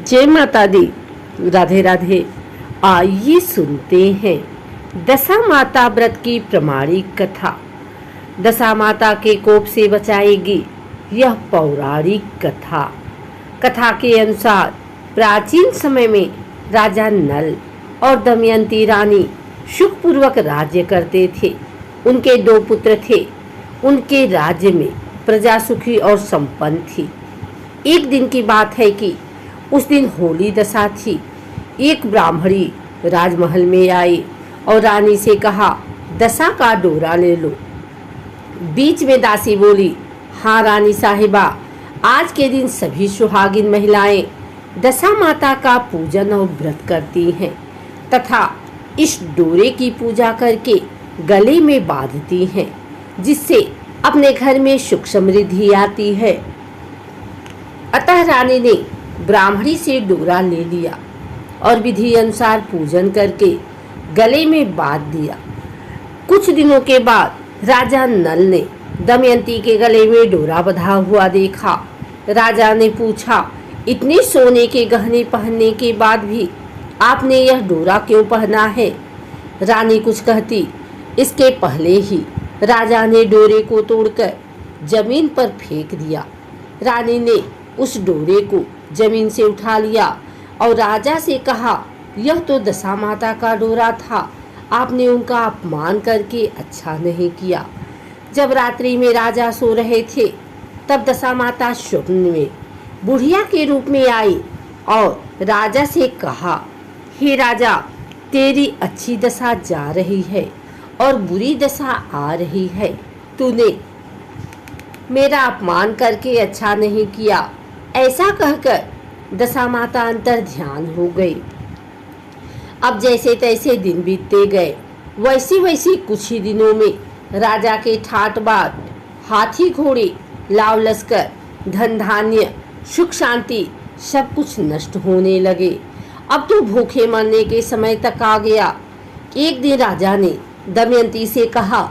जय माता दी। राधे राधे। आइए सुनते हैं दशा माता व्रत की प्रमाणिक कथा। दशा माता के कोप से बचाएगी यह पौराणिक कथा। कथा के अनुसार प्राचीन समय में राजा नल और दमयंती रानी सुखपूर्वक राज्य करते थे। उनके 2 पुत्र थे। उनके राज्य में प्रजा सुखी और संपन्न थी। एक दिन की बात है कि उस दिन होली दशा थी। एक ब्राह्मणी राजमहल में आई और रानी से कहा, दशा का डोरा ले लो। बीच में दासी बोली, हाँ रानी साहिबा, आज के दिन सभी सुहागिन महिलाएं दशा माता का पूजन और व्रत करती हैं तथा इस डोरे की पूजा करके गले में बांधती हैं, जिससे अपने घर में सुख समृद्धि आती है। अतः रानी ने ब्राह्मणी से डोरा ले लिया और विधि अनुसार पूजन करके गले में बांध दिया। कुछ दिनों के बाद राजा नल ने दमयंती के गले में डोरा बंधा हुआ देखा। राजा ने पूछा, इतने सोने के गहने पहनने के बाद भी आपने यह डोरा क्यों पहना है? रानी कुछ कहती, इसके पहले ही राजा ने डोरे को तोड़कर जमीन पर फेंक दिया। रानी ने उस डोरे को जमीन से उठा लिया और राजा से कहा, यह तो दशा माता का डोरा था, आपने उनका अपमान करके अच्छा नहीं किया। जब रात्रि में राजा सो रहे थे तब दशा माता स्वप्न में बुढ़िया के रूप में आई और राजा से कहा, हे राजा, तेरी अच्छी दशा जा रही है और बुरी दशा आ रही है। तूने मेरा अपमान करके अच्छा नहीं किया। ऐसा कहकर दशा माता अंतर ध्यान हो गई। अब जैसे तैसे दिन बीतते गए। वैसी कुछ ही दिनों में राजा के ठाट बाट, हाथी घोड़े, लाव लश्कर, धन धान्य, सुख शांति सब कुछ नष्ट होने लगे। अब तो भूखे मरने के समय तक आ गया। एक दिन राजा ने दमयंती से कहा,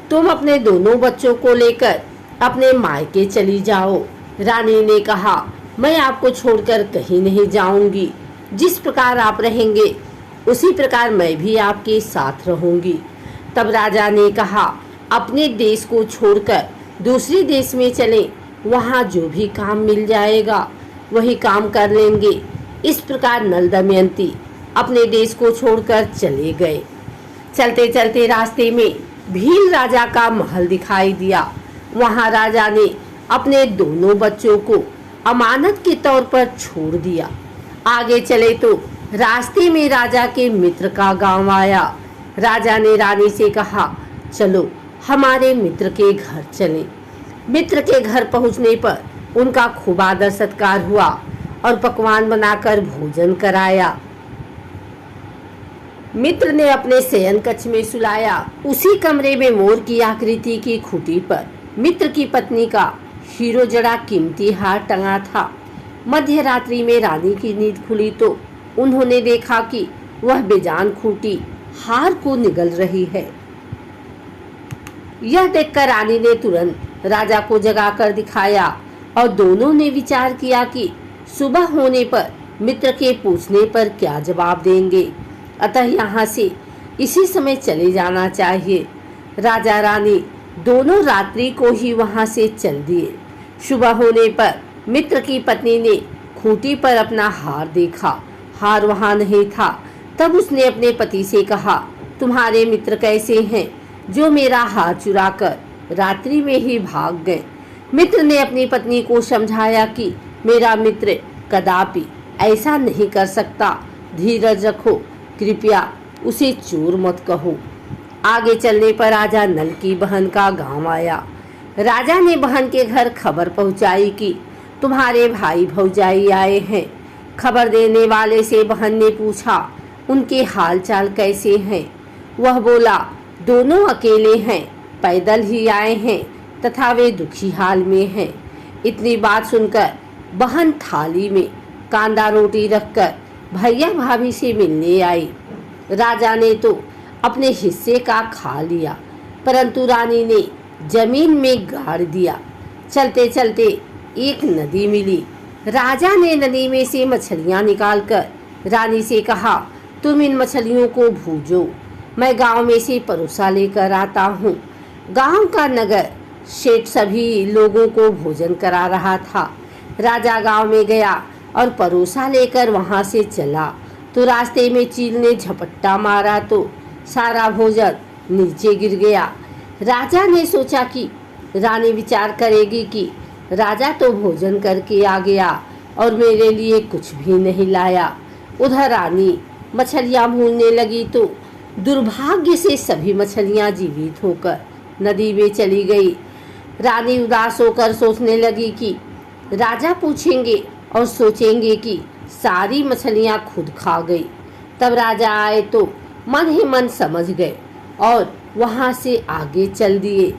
तुम अपने दोनों बच्चों को लेकर अपने मायके चली जाओ। रानी ने कहा, मैं आपको छोड़कर कहीं नहीं जाऊंगी। जिस प्रकार आप रहेंगे उसी प्रकार मैं भी आपके साथ रहूंगी। तब राजा ने कहा, अपने देश को छोड़कर दूसरे देश में चलें, वहाँ जो भी काम मिल जाएगा वही काम कर लेंगे। इस प्रकार नल दमयंती अपने देश को छोड़कर चले गए। चलते चलते रास्ते में भील राजा का महल दिखाई दिया। वहाँ राजा ने अपने दोनों बच्चों को अमानत के तौर पर छोड़ दिया। आगे चले तो रास्ते में राजा के मित्र का गांव आया। राजा ने रानी से कहा, चलो हमारे मित्र के घर चलें। मित्र के घर पहुंचने पर उनका खूब आदर सत्कार हुआ और पकवान बनाकर भोजन कराया। मित्र ने अपने शयन कक्ष में सुलाया। उसी कमरे में मोर की आकृति की खूंटी पर मित्र की पत्नी का हीरो जड़ा कीमती हार टंगा था। मध्य रात्रि में रानी की नींद खुली तो उन्होंने देखा कि वह बेजान खूंटी हार को निगल रही है। यह देखकर रानी ने तुरंत राजा को जगाकर दिखाया और दोनों ने विचार किया कि सुबह होने पर मित्र के पूछने पर क्या जवाब देंगे। अतः यहाँ से इसी समय चले जाना चाहिए। राजा रानी दोनों रात्रि को ही वहाँ से चल दिए। सुबह होने पर मित्र की पत्नी ने खूंटी पर अपना हार देखा। हार वहाँ नहीं था। तब उसने अपने पति से कहा, तुम्हारे मित्र कैसे हैं जो मेरा हार चुराकर रात्रि में ही भाग गए? मित्र ने अपनी पत्नी को समझाया कि मेरा मित्र कदापि ऐसा नहीं कर सकता। धीरज रखो, कृपया उसे चोर मत कहो। आगे चलने पर राजा नल की बहन का गांव आया। राजा ने बहन के घर खबर पहुंचाई कि तुम्हारे भाई भौजाई आए हैं। खबर देने वाले से बहन ने पूछा, उनके हाल चाल कैसे हैं? वह बोला, दोनों अकेले हैं, पैदल ही आए हैं तथा वे दुखी हाल में हैं। इतनी बात सुनकर बहन थाली में कांदा रोटी रखकर भैया भाभी से मिलने आई। राजा ने तो अपने हिस्से का खा लिया, परंतु रानी ने जमीन में गाड़ दिया। चलते चलते एक नदी मिली। राजा ने नदी में से मछलियां निकालकर रानी से कहा, तुम इन मछलियों को भूजो, मैं गांव में से परोसा लेकर आता हूँ। गांव का नगर सेठ सभी लोगों को भोजन करा रहा था। राजा गांव में गया और परोसा लेकर वहां से चला तो रास्ते में चील ने झपट्टा मारा तो सारा भोजन नीचे गिर गया। राजा ने सोचा कि रानी विचार करेगी कि राजा तो भोजन करके आ गया और मेरे लिए कुछ भी नहीं लाया। उधर रानी मछलियां भूनने लगी तो दुर्भाग्य से सभी मछलियां जीवित होकर नदी में चली गई। रानी उदास होकर सोचने लगी कि राजा पूछेंगे और सोचेंगे कि सारी मछलियां खुद खा गई। तब राजा आए तो मन ही मन समझ गए और वहां से आगे चल दिए।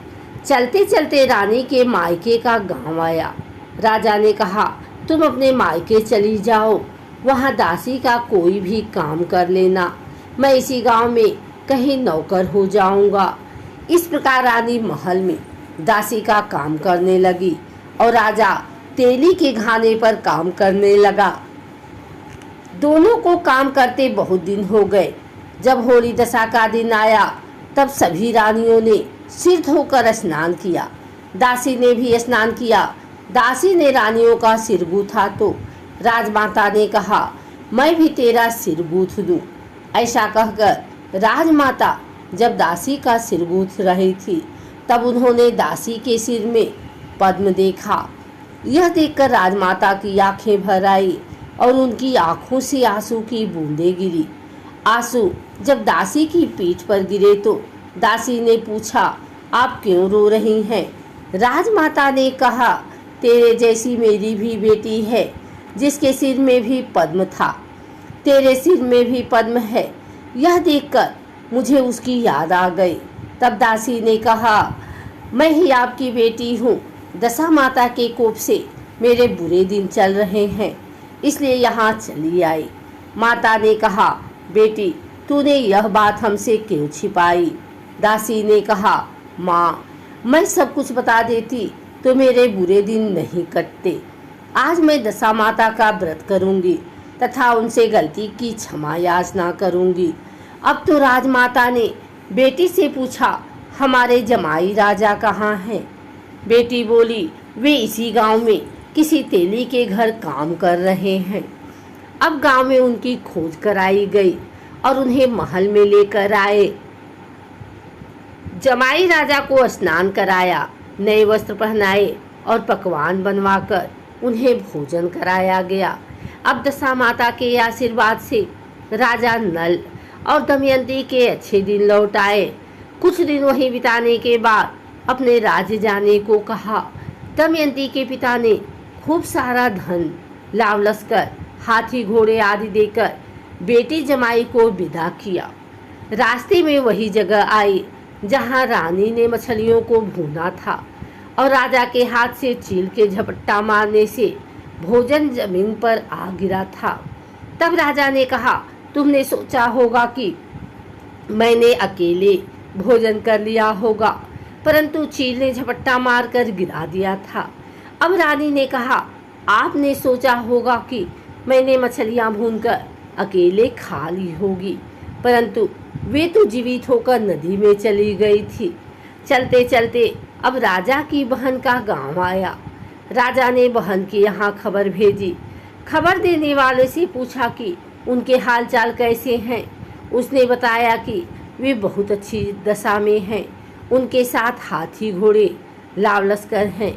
चलते चलते रानी के मायके का गांव आया। राजा ने कहा, तुम अपने मायके चली जाओ, वहां दासी का कोई भी काम कर लेना, मैं इसी गांव में कहीं नौकर हो जाऊंगा। इस प्रकार रानी महल में दासी का काम करने लगी और राजा तेली के घाने पर काम करने लगा। दोनों को काम करते बहुत दिन हो गए। जब होली दशा का दिन आया तब सभी रानियों ने सिर धोकर स्नान किया। दासी ने भी स्नान किया। दासी ने रानियों का सिर गूथा तो राजमाता ने कहा, मैं भी तेरा सिर गूथ दूं। ऐसा कहकर राजमाता जब दासी का सिर गूथ रही थी तब उन्होंने दासी के सिर में पद्म देखा। यह देखकर राजमाता की आंखें भर आई और उनकी आंखों से आंसू की बूंदें गिरी। आंसू जब दासी की पीठ पर गिरे तो दासी ने पूछा, आप क्यों रो रही हैं? राजमाता ने कहा, तेरे जैसी मेरी भी बेटी है जिसके सिर में भी पद्म था, तेरे सिर में भी पद्म है। यह देखकर मुझे उसकी याद आ गई। तब दासी ने कहा, मैं ही आपकी बेटी हूँ, दशा माता के कोप से मेरे बुरे दिन चल रहे हैं, इसलिए यहाँ चली आई। माता ने कहा, बेटी तूने यह बात हमसे क्यों छिपाई? दासी ने कहा, माँ मैं सब कुछ बता देती तो मेरे बुरे दिन नहीं कटते। आज मैं दशा माता का व्रत करूँगी तथा उनसे गलती की क्षमा याचना करूँगी। अब तो राजमाता ने बेटी से पूछा, हमारे जमाई राजा कहाँ हैं? बेटी बोली, वे इसी गांव में किसी तेली के घर काम कर रहे हैं। अब गांव में उनकी खोज कराई गई और उन्हें महल में लेकर आए। जमाई राजा को स्नान कराया, नए वस्त्र पहनाए और पकवान बनवाकर उन्हें भोजन कराया गया। अब दशा माता के आशीर्वाद से राजा नल और दमयंती के अच्छे दिन लौट आए। कुछ दिन वहीं बिताने के बाद अपने राज्य जाने को कहा। दमयंती के पिता ने खूब सारा धन लाव लश्कर, हाथी घोड़े आदि देकर बेटी जमाई को विदा किया। रास्ते में वही जगह आई जहां रानी ने मछलियों को भूना था और राजा के हाथ से चील के झपट्टा मारने से भोजन जमीन पर आ गिरा था। तब राजा ने कहा, तुमने सोचा होगा कि मैंने अकेले भोजन कर लिया होगा, परंतु चील ने झपट्टा मारकर गिरा दिया था। अब रानी ने कहा, आपने सोचा होगा कि मैंने मछलियां भूनकर अकेले खा ली होगी, परंतु वे तो जीवित होकर नदी में चली गई थी। चलते चलते अब राजा की बहन का गांव आया। राजा ने बहन के यहाँ खबर भेजी। खबर देने वाले से पूछा कि उनके हाल चाल कैसे हैं। उसने बताया कि वे बहुत अच्छी दशा में हैं, उनके साथ हाथी घोड़े लाव लश्कर हैं।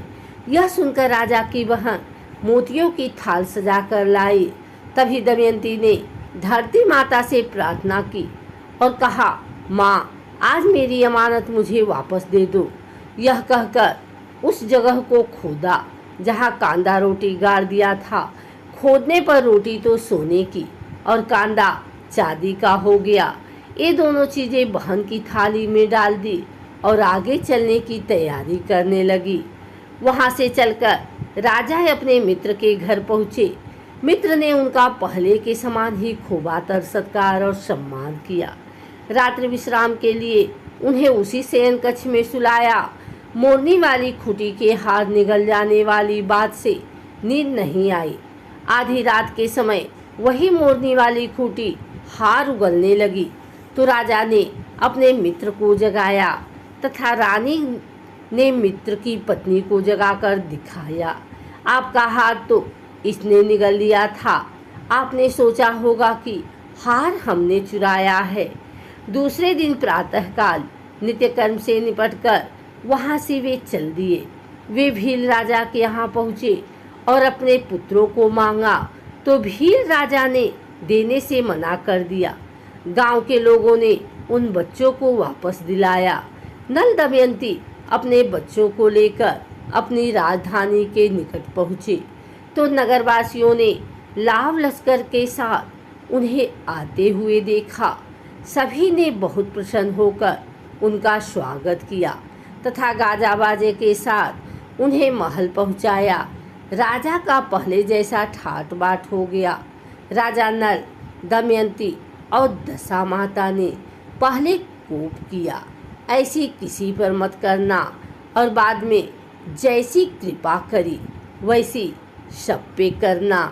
यह सुनकर राजा की बहन मोतियों की थाल सजा कर लाई। तभी दमयंती ने धरती माता से प्रार्थना की और कहा, माँ आज मेरी अमानत मुझे वापस दे दो। यह कहकर उस जगह को खोदा जहाँ कांदा रोटी गाड़ दिया था। खोदने पर रोटी तो सोने की और कांदा चांदी का हो गया। ये दोनों चीज़ें बहन की थाली में डाल दी और आगे चलने की तैयारी करने लगी। वहाँ से चलकर राजा अपने मित्र के घर पहुँचे। मित्र ने उनका पहले के समान ही खूब आदर सत्कार और सम्मान किया। रात्रि विश्राम के लिए उन्हें उसी शयन कक्ष में सुलाया। मोरनी वाली खूंटी के हाथ निगल जाने वाली बात से नींद नहीं आई। आधी रात के समय वही मोरनी वाली खूंटी हार उगलने लगी तो राजा ने अपने मित्र को जगाया तथा रानी ने मित्र की पत्नी को जगाकर दिखाया। आपका हार तो इसने निगल लिया था। आपने सोचा होगा कि हार हमने चुराया है। दूसरे दिन प्रातःकाल नित्यकर्म से निपटकर वहाँ से वे चल दिए। वे भील राजा के यहाँ पहुँचे और अपने पुत्रों को मांगा तो भील राजा ने देने से मना कर दिया। गांव के लोगों ने उन बच्चों को वापस दिलाया। नल दमयंती अपने बच्चों को लेकर अपनी राजधानी के निकट पहुँचे तो नगरवासियों ने लाव लश्कर के साथ उन्हें आते हुए देखा। सभी ने बहुत प्रसन्न होकर उनका स्वागत किया तथा गाजा बाजे के साथ उन्हें महल पहुंचाया। राजा का पहले जैसा ठाट बाट हो गया। राजा नल, दमयंती और दशा माता ने पहले कोप किया, ऐसी किसी पर मत करना, और बाद में जैसी कृपा करी वैसी सब पे करना।